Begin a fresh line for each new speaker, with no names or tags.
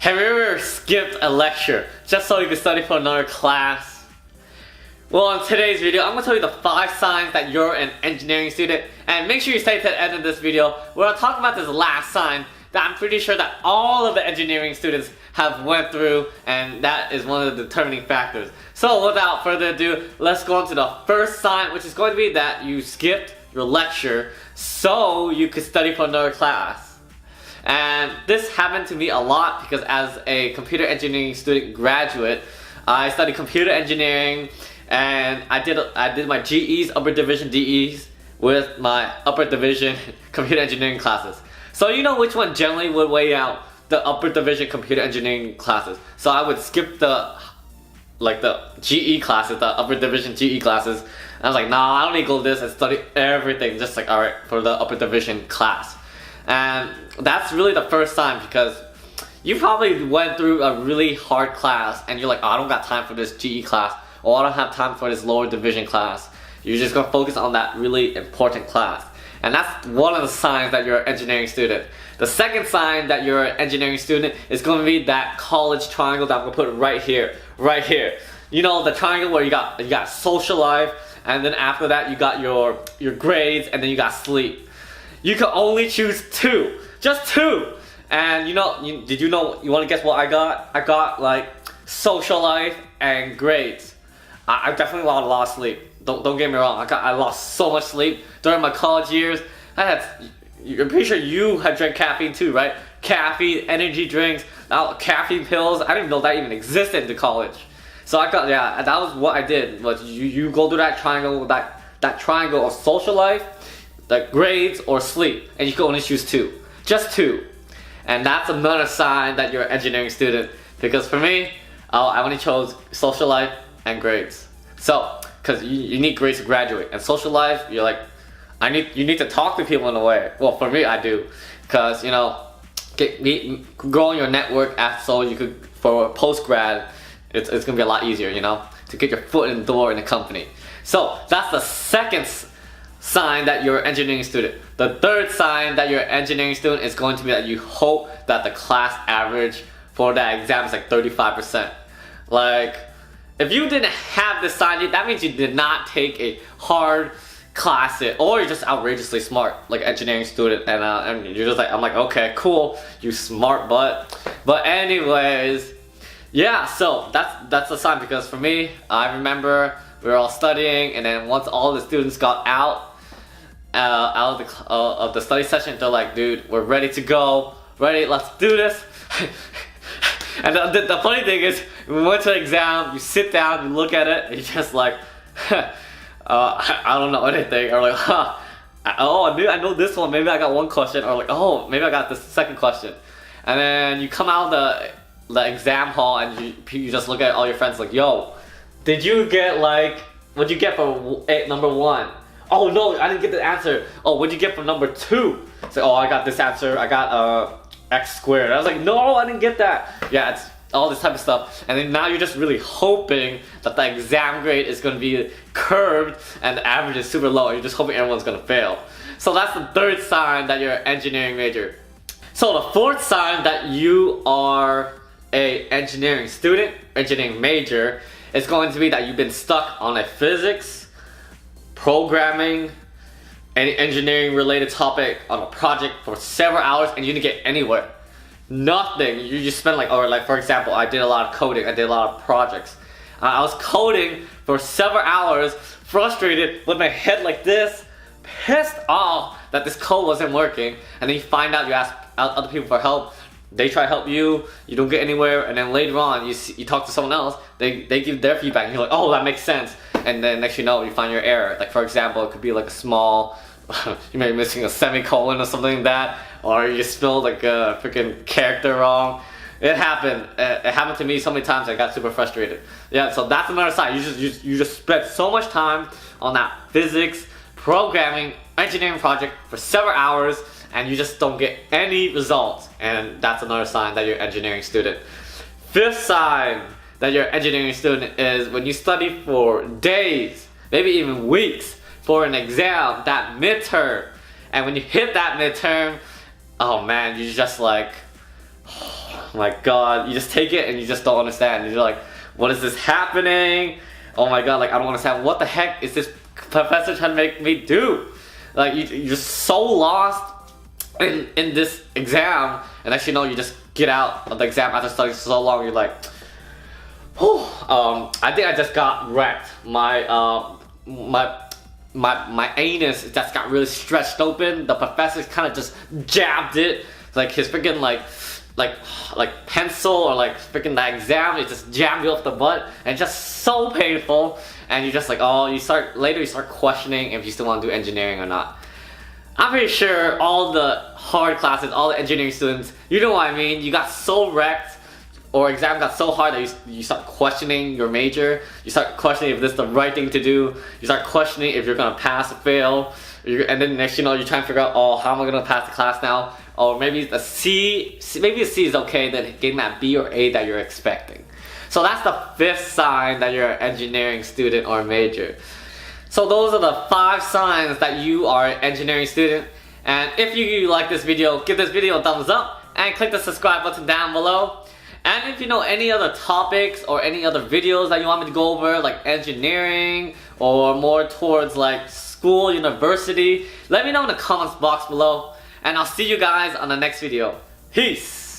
Have you ever skipped a lecture just so you can study for another class? Well, in today's video, I'm going to tell you the 5 signs that you're an engineering student. And make sure you stay to the end of this video where I'll talk about this last sign that I'm pretty sure that all of the engineering students have went through, and that is one of the determining factors. So without further ado, let's go on to the first sign, which is going to be that you skipped your lecture so you could study for another class. And this happened to me a lot because as a computer engineering student graduate, I studied computer engineering and I did my GEs, upper division DEs, with my upper division computer engineering classes. So you know which one generally would weigh out the upper division computer engineering classes. So I would skip the GE classes, the upper division GE classes. And I was like, nah, I don't need to go to this and study everything, just like, alright, for the upper division class. And that's really the first sign, because you probably went through a really hard class and you're like, oh, I don't got time for this GE class, or I don't have time for this lower division class. You're just going to focus on that really important class. And that's one of the signs that you're an engineering student. The second sign that you're an engineering student is going to be that college triangle that I'm going to put right here. Right here. You know, the triangle where you got social life, and then after that you got your grades, and then you got sleep. You can only choose 2. Just 2. And you know, you want to guess what I got? I got like social life and grades. I definitely lost a lot of sleep. Don't get me wrong. I lost so much sleep during my college years. I'm pretty sure you had drank caffeine too, right? Caffeine, energy drinks, caffeine pills. I didn't even know that even existed in college. So that was what I did. But you go through that triangle, that triangle of social life, the grades, or sleep, and you can only choose 2. Just 2. And that's another sign that you're an engineering student, because for me, I only chose social life and grades. So, because you need grades to graduate, and social life, you're like, you need to talk to people in a way. Well, for me, I do, because you know, growing your network so you could, for post grad, it's gonna be a lot easier, you know, to get your foot in the door in a company. So that's the second sign that you're an engineering student. The third sign that you're an engineering student is going to be that you hope that the class average for that exam is like 35%. Like, if you didn't have this sign, that means you did not take a hard class, or you're just outrageously smart, like engineering student, and you're just like, I'm like, okay, cool, you smart butt. But anyways, yeah, so that's the sign, because for me, I remember we were all studying, and then once all the students got out of the study session, they're like, dude, we're ready to go, let's do this. And the funny thing is, we went to the exam, you sit down, you look at it, and you're just like, I don't know anything, or like, oh, I know this one, maybe I got one question, or like, oh, maybe I got this second question. And then you come out of the exam hall, and you just look at all your friends like, yo, did you get like, what'd you get for number 1? Oh no, I didn't get the answer. Oh, what'd you get for number 2? It's like, oh, I got this answer, I got x squared. I was like, no, I didn't get that. Yeah, it's all this type of stuff. And then now you're just really hoping that the exam grade is going to be curved and the average is super low. You're just hoping everyone's going to fail. So that's the third sign that you're an engineering major. So the fourth sign that you are an engineering student, engineering major, is going to be that you've been stuck on a physics, programming, any engineering related topic on a project for several hours, and you didn't get anywhere. Nothing. You just spend like for example, I did a lot of coding, I did a lot of projects. I was coding for several hours, frustrated, with my head like this, pissed off that this code wasn't working, and then you find out, you ask other people for help, they try to help you, you don't get anywhere, and then later on you talk to someone else, they give their feedback, and you're like, oh, that makes sense. And then next you know, you find your error. Like for example, it could be like a small, you may be missing a semicolon or something like that, or you spelled like a freaking character wrong. It happened. It happened to me so many times. I got super frustrated. Yeah, so that's another sign. You just spent so much time on that physics, programming, engineering project for several hours, and you just don't get any results. And that's another sign that you're an engineering student. Fifth sign that you're an engineering student is when you study for days, maybe even weeks, for an exam, that midterm. And when you hit that midterm, oh man, you're just like, my god, you just take it and you just don't understand. You're like, what is this happening? Oh my god, like I don't understand. What the heck is this professor trying to make me do? Like you're just so lost in this exam, and actually you just get out of the exam after studying so long. You're like, whew. I think I just got wrecked. My anus just got really stretched open. The professor kind of just jabbed it, like his freaking like pencil or like freaking that exam. It just jammed you off the butt, and just so painful. And you're just like, oh, you start questioning if you still want to do engineering or not. I'm pretty sure all the hard classes, all the engineering students, you know what I mean. You got so wrecked, or exam got so hard that you start questioning your major. You start questioning if this is the right thing to do. You start questioning if you're gonna pass or fail. And then next you're trying to figure out, oh, how am I gonna pass the class now? Or maybe a C is okay than getting that B or A that you're expecting. So that's the 5th sign that you're an engineering student or major. So those are the 5 signs that you are an engineering student. And if you like this video, give this video a thumbs up and click the subscribe button down below. And if you know any other topics or any other videos that you want me to go over, like engineering or more towards like school, university, let me know in the comments box below. And I'll see you guys on the next video. Peace!